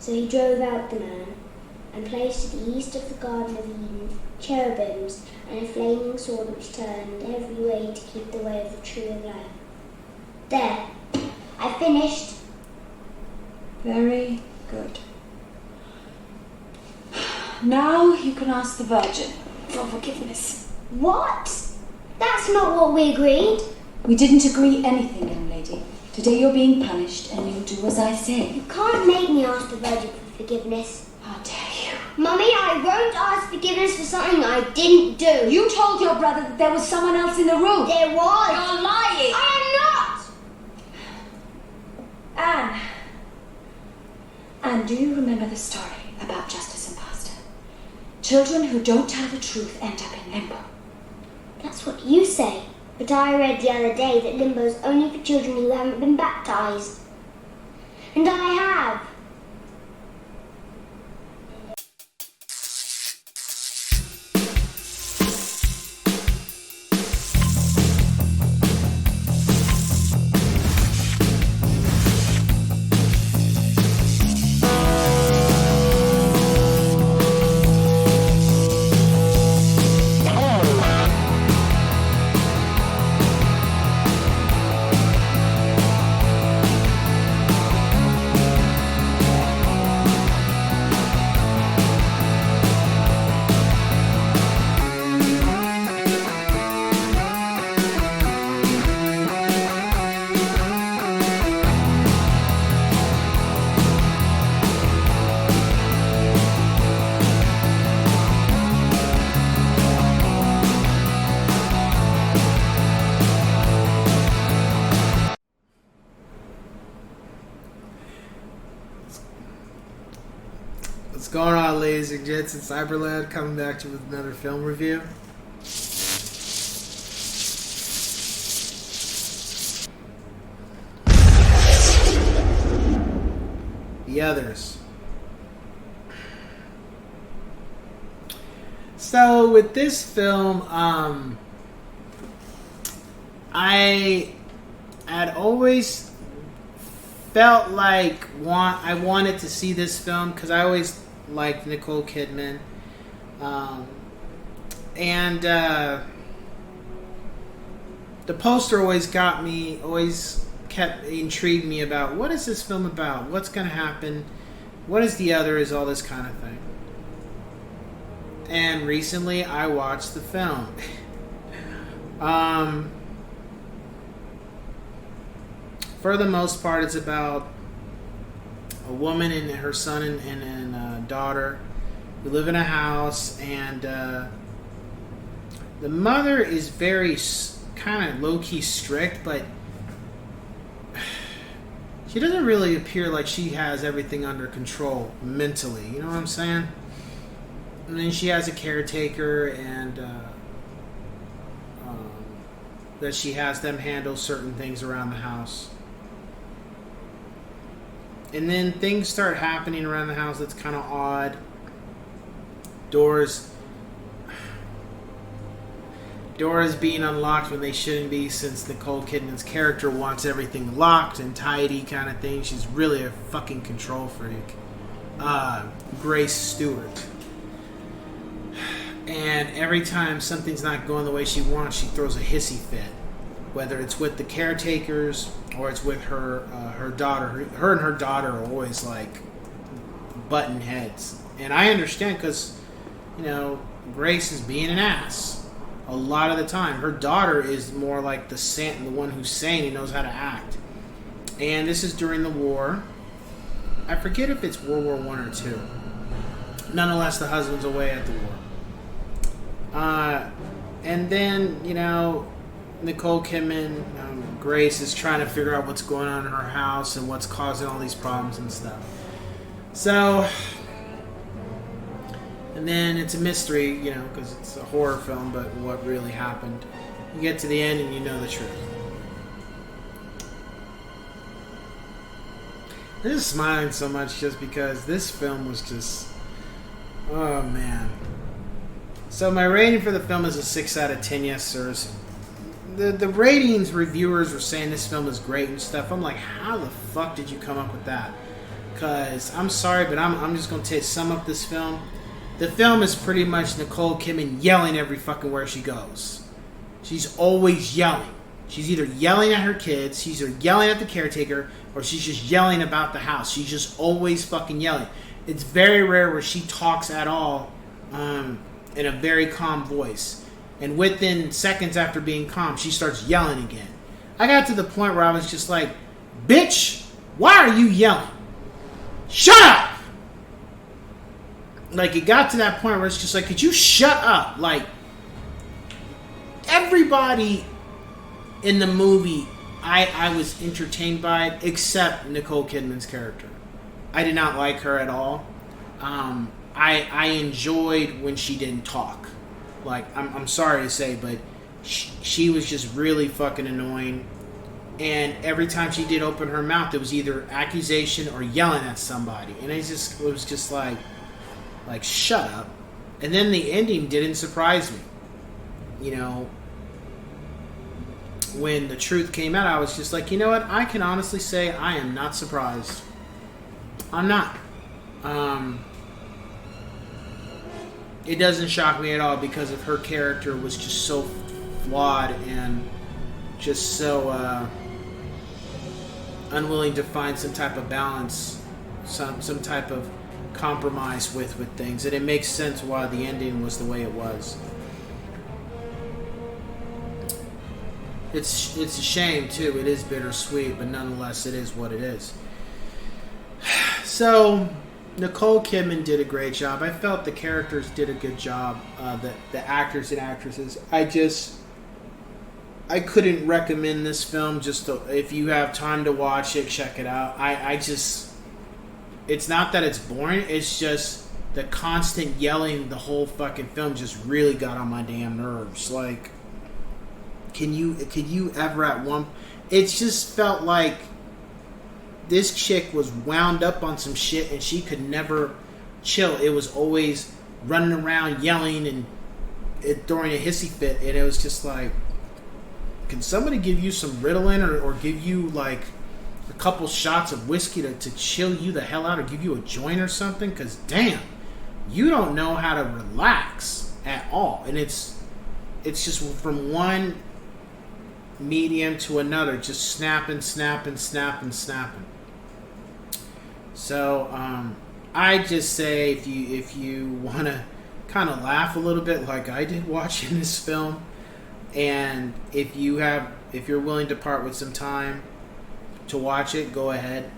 So he drove out the man, and placed at the east of the Garden of Eden cherubims and a flaming sword which turned every way to keep the way of the tree of life. There, I finished. Very good. Now you can ask the Virgin for forgiveness. What? That's not what we agreed. We didn't agree anything, young lady. Today you're being punished, and you'll do as I say. You can't make me ask the Virgin for forgiveness. How dare you? Mummy, I won't ask forgiveness for something I didn't do. You told your brother that there was someone else in the room. There was. You're lying. I am not. Anne. Anne, do you remember the story about Justice and Pastor? Children who don't tell the truth end up in limbo. That's what you say. But I read the other day that limbo's only for children who haven't been baptized. And I have. What's going on, ladies and gents? It's Cyberlad coming back to you with another film review. The Others. So with this film, I had always felt like I wanted to see this film because I always liked Nicole Kidman, and the poster always kept intriguing me about what is this film about, what's going to happen, what is The Others, all this kind of thing. And recently I watched the film. For the most part, it's about a woman and her son and daughter who live in a house, and the mother is very kind of low-key strict, but she doesn't really appear like she has everything under control mentally, you know what I'm saying? And then she has a caretaker, and that she has them handle certain things around the house. And then things start happening around the house that's kind of odd. Doors being unlocked when they shouldn't be, since Nicole Kidman's character wants everything locked and tidy kind of thing. She's really a fucking control freak. Grace Stewart. And every time something's not going the way she wants, she throws a hissy fit. Whether it's with the caretakers or it's with her daughter. Her and her daughter are always like button heads. And I understand because, Grace is being an ass a lot of the time. Her daughter is more like the one who's sane and knows how to act. And this is during the war. I forget if it's World War I or II. Nonetheless, the husband's away at the war. And then, Nicole Kidman, Grace, is trying to figure out what's going on in her house and what's causing all these problems and stuff. So, and then it's a mystery, because it's a horror film, but what really happened. You get to the end and you know the truth. I'm just smiling so much just because this film was just... Oh, man. So my rating for the film is a 6 out of 10, yes, sirs. The ratings reviewers were saying this film is great and stuff. I'm like, how the fuck did you come up with that? Because I'm sorry, but I'm just going to sum up this film. The film is pretty much Nicole Kidman yelling every fucking where she goes. She's always yelling. She's either yelling at her kids, she's either yelling at the caretaker, or she's just yelling about the house. She's just always fucking yelling. It's very rare where she talks at all in a very calm voice. And within seconds after being calm, she starts yelling again. I got to the point where I was just like, bitch, why are you yelling? Shut up! Like, it got to that point where it's just like, could you shut up? Like, everybody in the movie, I was entertained by it, except Nicole Kidman's character. I did not like her at all. I enjoyed when she didn't talk. Like, I'm sorry to say, but she was just really fucking annoying. And every time she did open her mouth, it was either accusation or yelling at somebody. And it was just like, shut up. And then the ending didn't surprise me. You know, when the truth came out, I was just like, you know what? I can honestly say I am not surprised. I'm not. It doesn't shock me at all because of her character was just so flawed and just so unwilling to find some type of balance, some type of compromise with things. And it makes sense why the ending was the way it was. It's a shame too. It is bittersweet, but nonetheless, it is what it is. So, Nicole Kidman did a great job. I felt the characters did a good job. The actors and actresses. I couldn't recommend this film. If you have time to watch it, check it out. It's not that it's boring. It's just the constant yelling the whole fucking film just really got on my damn nerves. Like, could you ever at one? It just felt like this chick was wound up on some shit and she could never chill. It was always running around yelling and throwing a hissy fit, and it was just like, can somebody give you some Ritalin or give you like a couple shots of whiskey to chill you the hell out, or give you a joint or something? Because damn, you don't know how to relax at all. And it's just from one medium to another, just snapping. So I just say if you want to kind of laugh a little bit like I did watching this film, and if you're willing to part with some time to watch it, go ahead.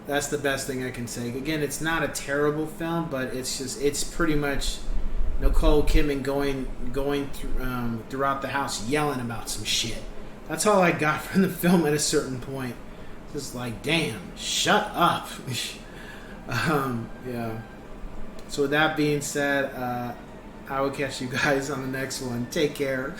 That's the best thing I can say. Again, it's not a terrible film, but it's pretty much Nicole Kidman going throughout the house yelling about some shit. That's all I got from the film at a certain point. Just like, damn, shut up. Yeah. So with that being said, I will catch you guys on the next one. Take care.